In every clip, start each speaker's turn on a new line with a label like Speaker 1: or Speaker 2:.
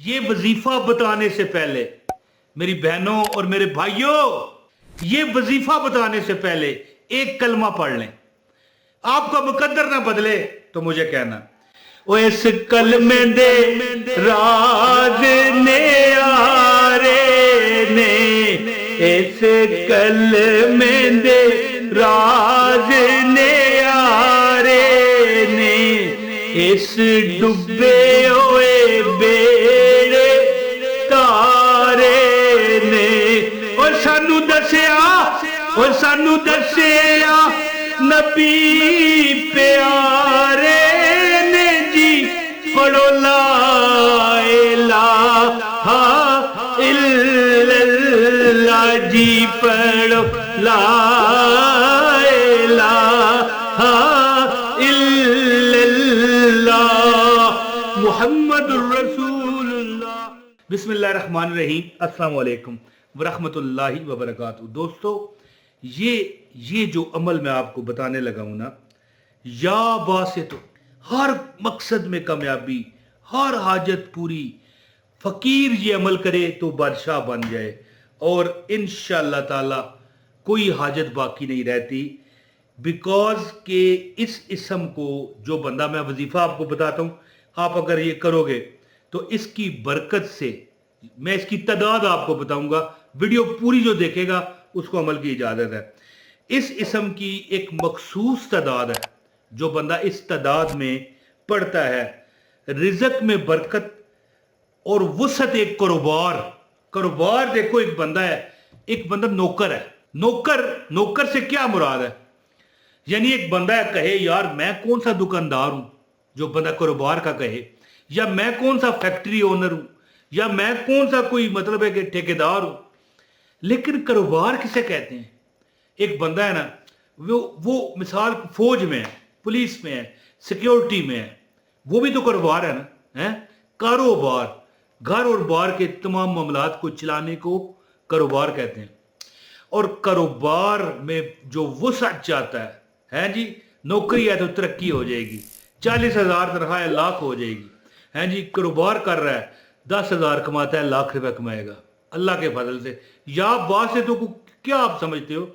Speaker 1: یہ وظیفہ بتانے سے پہلے میری بہنوں اور میرے بھائیوں، یہ وظیفہ بتانے سے پہلے ایک کلمہ پڑھ لیں. آپ کا مقدر نہ بدلے تو مجھے کہنا، او اس کلمے دے راز نیارے نے، اس کلمے دے راز نیارے نے، اس ڈبے ہوئے بیڑے تارے نے، اور سانو دسیا نبی پیارے نے جی، پڑھو لا الہ الا اللہ جی، پڑھو لا الہ الا اللہ محمد الرسول اللہ. بسم اللہ الرحمن الرحیم. السلام علیکم ورحمۃ اللہ وبرکاتہ. دوستو، یہ جو عمل میں آپ کو بتانے لگا ہوں نا، یا باسطو، ہر مقصد میں کامیابی، ہر حاجت پوری. فقیر یہ عمل کرے تو بادشاہ بن جائے، اور انشاءاللہ تعالی کوئی حاجت باقی نہیں رہتی. بیکاز کہ اس اسم کو، جو بندہ میں وظیفہ آپ کو بتاتا ہوں، آپ اگر یہ کرو گے تو اس کی برکت سے، میں اس کی تعداد آپ کو بتاؤں گا، ویڈیو پوری جو دیکھے گا اس کو عمل کی اجازت ہے. اس اسم کی ایک مخصوص تعداد ہے، جو بندہ اس تعداد میں پڑھتا ہے، رزق میں برکت اور وسعت. ایک کاروبار دیکھو، ایک بندہ نوکر ہے. نوکر سے کیا مراد ہے؟ یعنی ایک بندہ کہے یار میں کون سا دکاندار ہوں، جو بندہ کاروبار کا کہے، یا میں کون سا فیکٹری اونر ہوں، یا میں کون سا کوئی مطلب ہے کہ ٹھیکیدار ہوں. لیکن کاروبار کسے کہتے ہیں؟ ایک بندہ ہے نا، وہ مثال فوج میں ہے، پولیس میں ہے، سیکیورٹی میں ہے، وہ بھی تو کاروبار ہے نا. کاروبار، گھر اور بار کے تمام معاملات کو چلانے کو کاروبار کہتے ہیں. اور کاروبار میں جو وسعت چاہتا ہے جی، نوکری ہے تو ترقی ہو جائے گی، 40,000 تنخواہ ہے لاکھ ہو جائے گی. جی کاروبار کر رہا ہے، 10,000 کماتا ہے، لاکھ روپے کمائے گا اللہ کے فضل سے. یا باسطوں کو کیا آپ سمجھتے ہو؟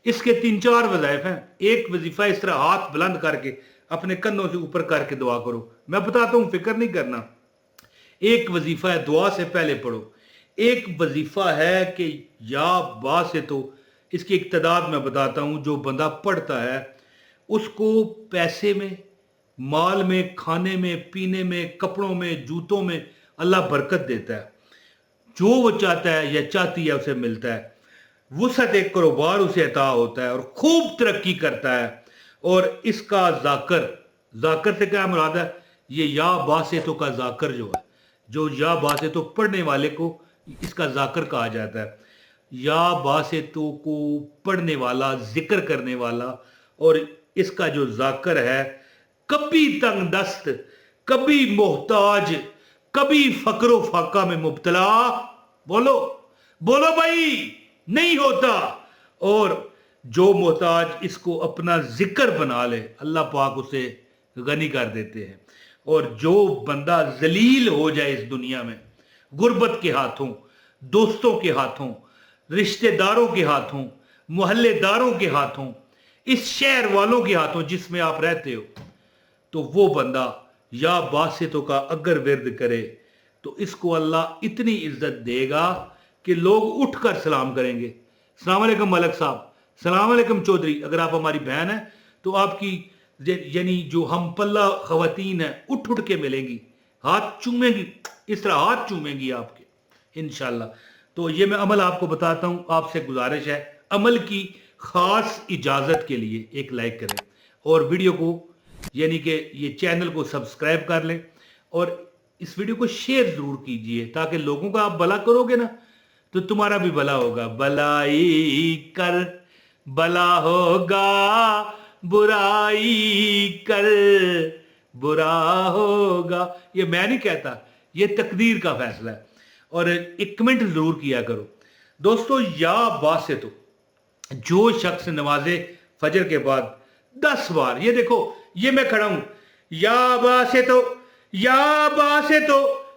Speaker 1: اس کے 3-4 وظائف ہیں. ایک وظیفہ اس طرح ہاتھ بلند کر کے اپنے کنوں سے اوپر کر کے دعا کرو. میں بتاتا ہوں، فکر نہیں کرنا. ایک وظیفہ ہے دعا سے پہلے پڑھو. ایک وظیفہ ہے کہ یا باسطو، اس کی ایک تعداد میں بتاتا ہوں. جو بندہ پڑھتا ہے اس کو پیسے میں، مال میں، کھانے میں، پینے میں، کپڑوں میں، جوتوں میں اللہ برکت دیتا ہے. جو وہ چاہتا ہے یا چاہتی ہے اسے ملتا ہے. وسعت ایک کاروبار اسے عطا ہوتا ہے اور خوب ترقی کرتا ہے. اور اس کا ذاکر سے کیا مراد ہے؟ یہ یا باسطوں کا ذاکر جو ہے، جو یا باسطوں پڑھنے والے کو اس کا ذاکر کہا جاتا ہے. یا باسطوں کو پڑھنے والا، ذکر کرنے والا، اور اس کا جو ذاکر ہے، کبھی تنگ دست، کبھی محتاج، کبھی فقر و فاقہ میں مبتلا، بولو بھائی، نہیں ہوتا. اور جو محتاج اس کو اپنا ذکر بنا لے، اللہ پاک اسے غنی کر دیتے ہیں. اور جو بندہ ذلیل ہو جائے اس دنیا میں، غربت کے ہاتھوں، دوستوں کے ہاتھوں، رشتہ داروں کے ہاتھوں، محلے داروں کے ہاتھوں، اس شہر والوں کے ہاتھوں جس میں آپ رہتے ہو، تو وہ بندہ یا باسطوں کا اگر ورد کرے تو اس کو اللہ اتنی عزت دے گا کہ لوگ اٹھ کر سلام کریں گے. السلام علیکم ملک صاحب، السلام علیکم چودھری. اگر آپ ہماری بہن ہیں تو آپ کی یعنی جو ہم پلہ خواتین ہیں اٹھ کے ملیں گی، ہاتھ چومیں گی، اس طرح ہاتھ چومیں گی آپ کے انشاءاللہ. تو یہ میں عمل آپ کو بتاتا ہوں. آپ سے گزارش ہے، عمل کی خاص اجازت کے لیے ایک لائک کریں، اور ویڈیو کو یعنی کہ یہ چینل کو سبسکرائب کر لیں، اور اس ویڈیو کو شیئر ضرور کیجئے، تاکہ لوگوں کا آپ بھلا کرو گے نا تو تمہارا بھی بھلا ہوگا. بلائی کر بھلا ہوگا، برائی کر برا ہوگا. یہ میں نہیں کہتا، یہ تقدیر کا فیصلہ ہے. اور ایک کمنٹ ضرور کیا کرو. دوستو، یا باسطو، جو شخص نماز فجر کے بعد 10 بار، یہ دیکھو، یہ میں کھڑا ہوں، یا باسطو، یا باسطو،